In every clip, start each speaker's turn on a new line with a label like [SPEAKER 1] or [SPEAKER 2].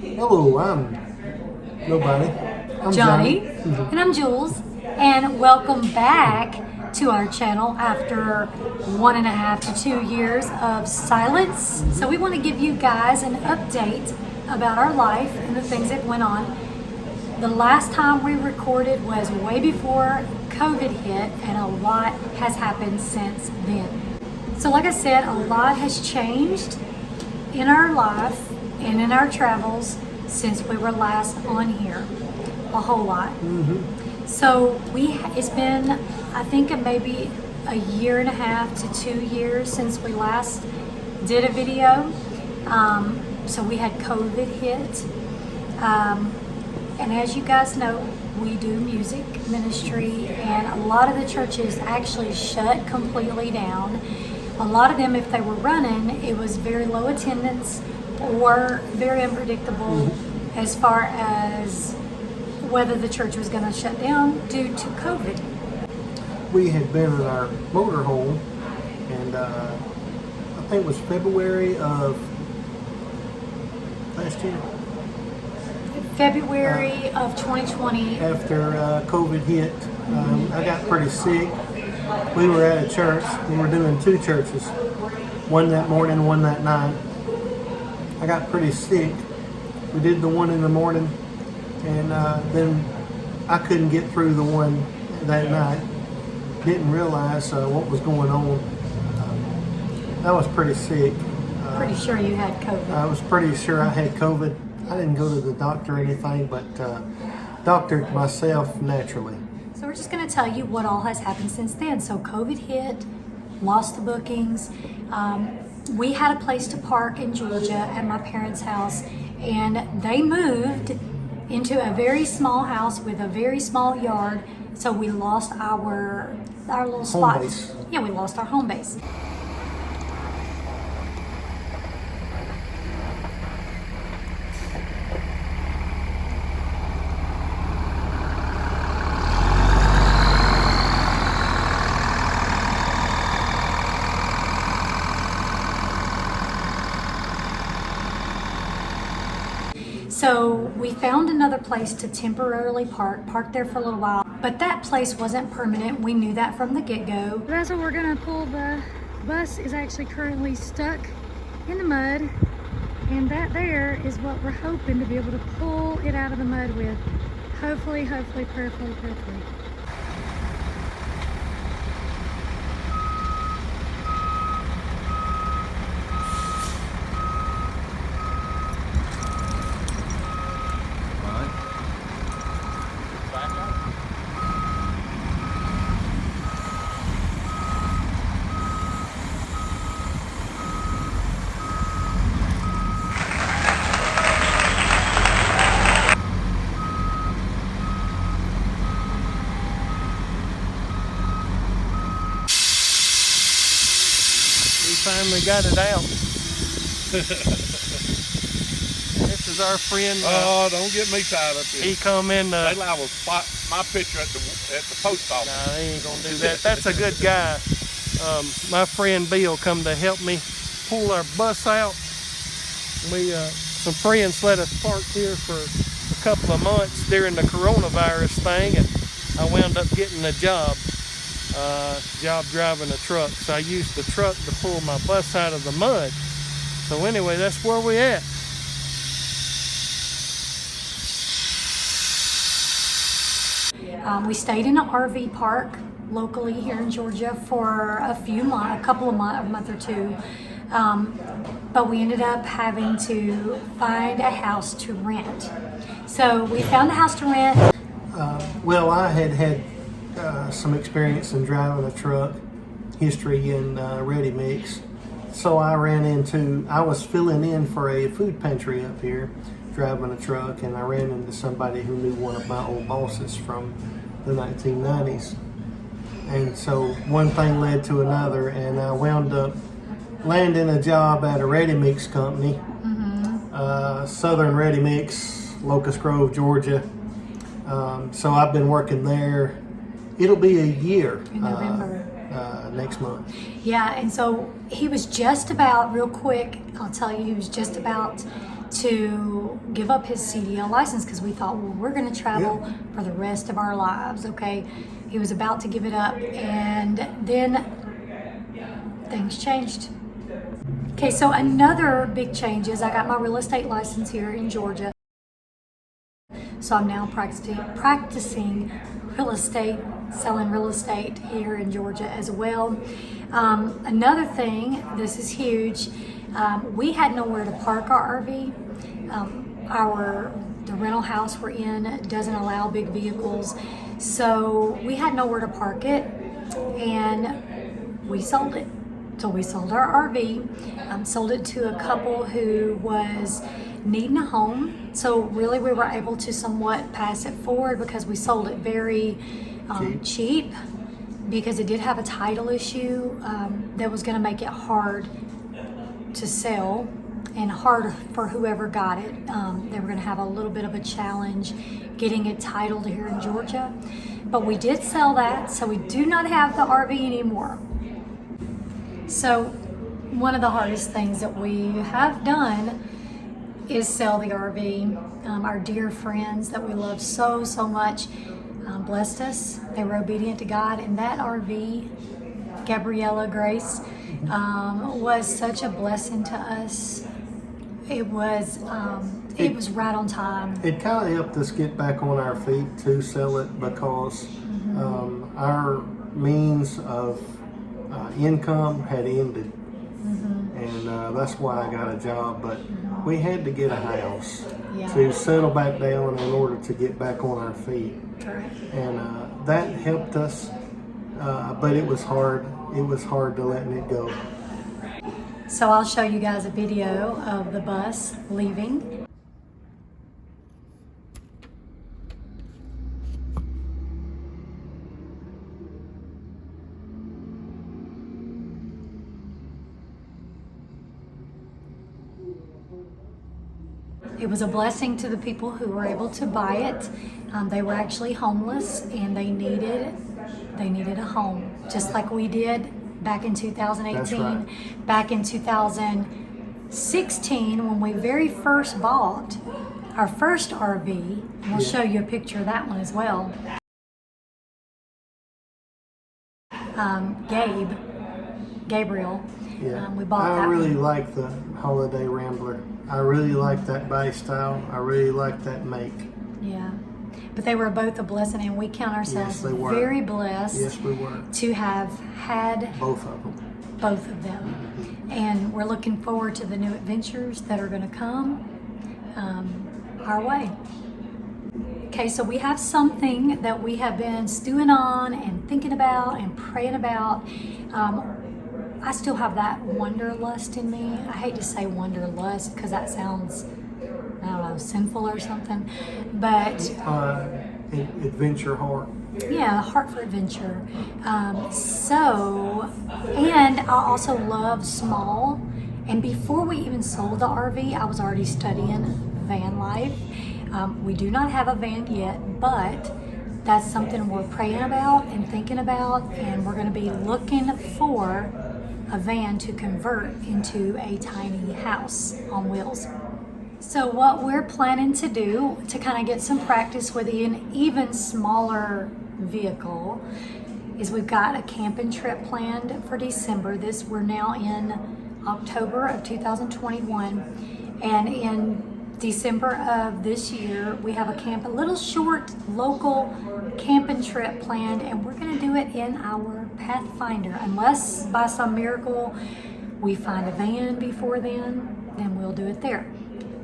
[SPEAKER 1] Hello, I'm nobody. I'm
[SPEAKER 2] Johnny,
[SPEAKER 1] Mhm.
[SPEAKER 2] and I'm Jules, and welcome back to our channel after 1.5 to 2 years of silence. So we want to give you guys an update about our life and the things that went on. The last time we recorded was way before COVID hit, and a lot has happened since then. So like I said, a lot has changed in our life and in our travels since we were last on here. A whole lot. So it's been, I think, maybe a 1.5 to 2 years since we last did a video. So we had COVID hit. And as you guys know, we do music ministry, and a lot of the churches actually shut completely down. A lot of them, if they were running, it was very low attendance or very unpredictable as far as whether the church was going to shut down due to COVID.
[SPEAKER 1] We had been in our motorhome, and I think it was February of last year.
[SPEAKER 2] February of 2020.
[SPEAKER 1] After COVID hit, I got pretty sick. We were at a church. We were doing two churches, one that morning, one that night. I got pretty sick. We did the one in the morning, and then I couldn't get through the one that night. Didn't realize what was going on. I was pretty sick.
[SPEAKER 2] Pretty sure you had COVID.
[SPEAKER 1] I was pretty sure I had COVID. I didn't go to the doctor or anything, but doctored myself naturally.
[SPEAKER 2] So we're just going to tell you what all has happened since then. So COVID hit, lost the bookings. We had a place to park in Georgia at my parents' house, and they moved into a very small house with a very small yard. So we lost our little spot.
[SPEAKER 1] base.
[SPEAKER 2] Yeah, we lost our home base. So we found another place to temporarily park there for a little while, but that place wasn't permanent. We knew that from the get-go. That's what we're gonna pull. The bus is actually currently stuck in the mud, and that there is what we're hoping to be able to pull it out of the mud with. Hopefully, prayerfully.
[SPEAKER 1] We finally got it out. This is our friend.
[SPEAKER 3] Oh, don't get me tied up here.
[SPEAKER 1] He come in.
[SPEAKER 3] They liable to spot my picture at the post office.
[SPEAKER 1] Nah, they ain't gonna do that. That's a good guy. My friend Bill come to help me pull our bus out. We some friends let us park here for a couple of months during the coronavirus thing, and I wound up getting a job driving a truck. So I used the truck to pull my bus out of the mud. So anyway, that's where we at.
[SPEAKER 2] We stayed in an RV park locally here in Georgia for a month or two. But we ended up having to find a house to rent. So we found a house to rent.
[SPEAKER 1] Well, I had some experience in driving a truck, history in ready mix. So I was filling in for a food pantry up here, driving a truck, and I ran into somebody who knew one of my old bosses from the 1990s. And so one thing led to another, and I wound up landing a job at a ready mix company, Southern Ready Mix, Locust Grove, Georgia. So I've been working there. It'll be a year
[SPEAKER 2] In November.
[SPEAKER 1] Next month.
[SPEAKER 2] Yeah, and so he was just about, real quick, I'll tell you, he was just about to give up his CDL license because we thought, well, we're going to travel for the rest of our lives, okay? He was about to give it up, and then things changed. Okay, so another big change is I got my real estate license here in Georgia. So I'm now practicing real estate, selling real estate here in Georgia as well. Another thing, this is huge, we had nowhere to park our RV. The rental house we're in doesn't allow big vehicles, so we had nowhere to park it, and we sold it. So we sold our RV, sold it to a couple who was needing a home. So really we were able to somewhat pass it forward because we sold it very cheap, because it did have a title issue that was going to make it hard to sell and hard for whoever got it. They were going to have a little bit of a challenge getting it titled here in Georgia. But we did sell that, so we do not have the RV anymore. So one of the hardest things that we have done is sell the RV. Our dear friends that we love so, so much blessed us. They were obedient to God, and that RV, Gabriella Grace, was such a blessing to us. It was right on time.
[SPEAKER 1] It kind of helped us get back on our feet to sell it, because our means of income had ended, and that's why I got a job. But we had to get a house to settle back down in order to get back on our feet.
[SPEAKER 2] Correct.
[SPEAKER 1] And that helped us, but it was hard. It was hard to letting it go.
[SPEAKER 2] So I'll show you guys a video of the bus leaving. It was a blessing to the people who were able to buy it. They were actually homeless, and they needed a home, just like we did back in 2018.
[SPEAKER 1] That's right.
[SPEAKER 2] Back in 2016, when we very first bought our first RV, and we'll show you a picture of that one as well. Gabriel. We bought that
[SPEAKER 1] I really
[SPEAKER 2] one.
[SPEAKER 1] like the Holiday Rambler. I really like that base style. I really like that make.
[SPEAKER 2] Yeah. But they were both a blessing, and we count ourselves
[SPEAKER 1] Yes, they were.
[SPEAKER 2] very blessed
[SPEAKER 1] Yes, we were.
[SPEAKER 2] to have had
[SPEAKER 1] Both of them.
[SPEAKER 2] both of them. And we're looking forward to the new adventures that are going to come our way. Okay, so we have something that we have been stewing on and thinking about and praying about. I still have that wanderlust in me. I hate to say wanderlust because that sounds, I don't know, sinful or something. But
[SPEAKER 1] Adventure heart.
[SPEAKER 2] yeah, heart for adventure. And I also love small. And before we even sold the RV, I was already studying van life. We do not have a van yet, but that's something we're praying about and thinking about. And we're going to be looking for a van to convert into a tiny house on wheels. So what we're planning to do to kind of get some practice with an even smaller vehicle is we've got a camping trip planned for December. We're now in October of 2021, and in December of this year we have a little short local camping trip planned, and we're going to do it in our Pathfinder. Unless by some miracle we find a van before then we'll do it there.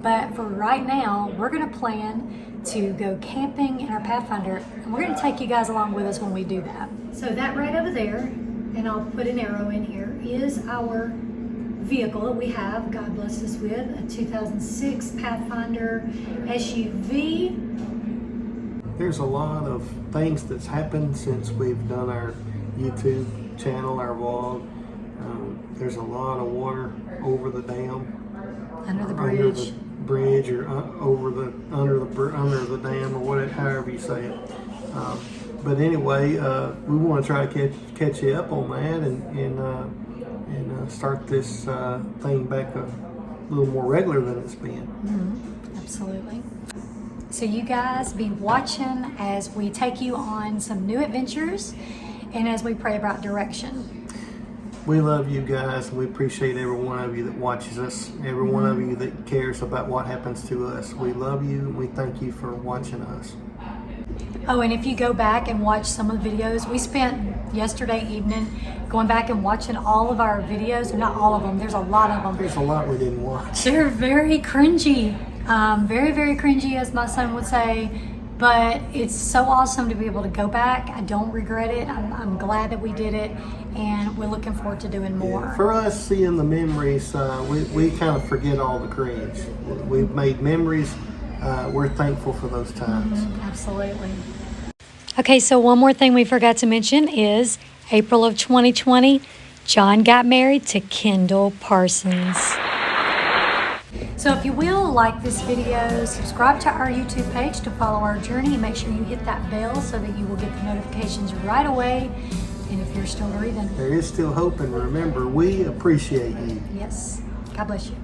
[SPEAKER 2] But for right now, we're going to plan to go camping in our Pathfinder, and we're going to take you guys along with us when we do that. So that right over there, and I'll put an arrow in here, is our vehicle that we have. God bless us with a 2006 Pathfinder SUV.
[SPEAKER 1] There's a lot of things that's happened since we've done our YouTube channel, our vlog. There's a lot of water over the dam.
[SPEAKER 2] Under the bridge.
[SPEAKER 1] Or under the dam, or whatever, however you say it. But anyway, we want to try to catch you up on that and start this thing back little more regular than it's been.
[SPEAKER 2] Absolutely. So you guys be watching as we take you on some new adventures and as we pray about direction.
[SPEAKER 1] We love you guys, and we appreciate every one of you that watches us, every one of you that cares about what happens to us. We love you, and we thank you for watching us.
[SPEAKER 2] Oh, and if you go back and watch some of the videos, we spent yesterday evening going back and watching all of our videos. Not all of them, there's a lot of them.
[SPEAKER 1] There's a lot we didn't watch.
[SPEAKER 2] They're very cringy. Very, very cringy, as my son would say. But it's so awesome to be able to go back. I don't regret it. I'm glad that we did it. And we're looking forward to doing more.
[SPEAKER 1] For us, seeing the memories, we kind of forget all the cringe. We've made memories. We're thankful for those times.
[SPEAKER 2] Absolutely. Okay, so one more thing we forgot to mention is April of 2020, John got married to Kendall Parsons. So if you will, like this video, subscribe to our YouTube page to follow our journey, and make sure you hit that bell so that you will get the notifications right away. And if you're still breathing,
[SPEAKER 1] There is still hope, and remember, we appreciate you.
[SPEAKER 2] yes, God bless you.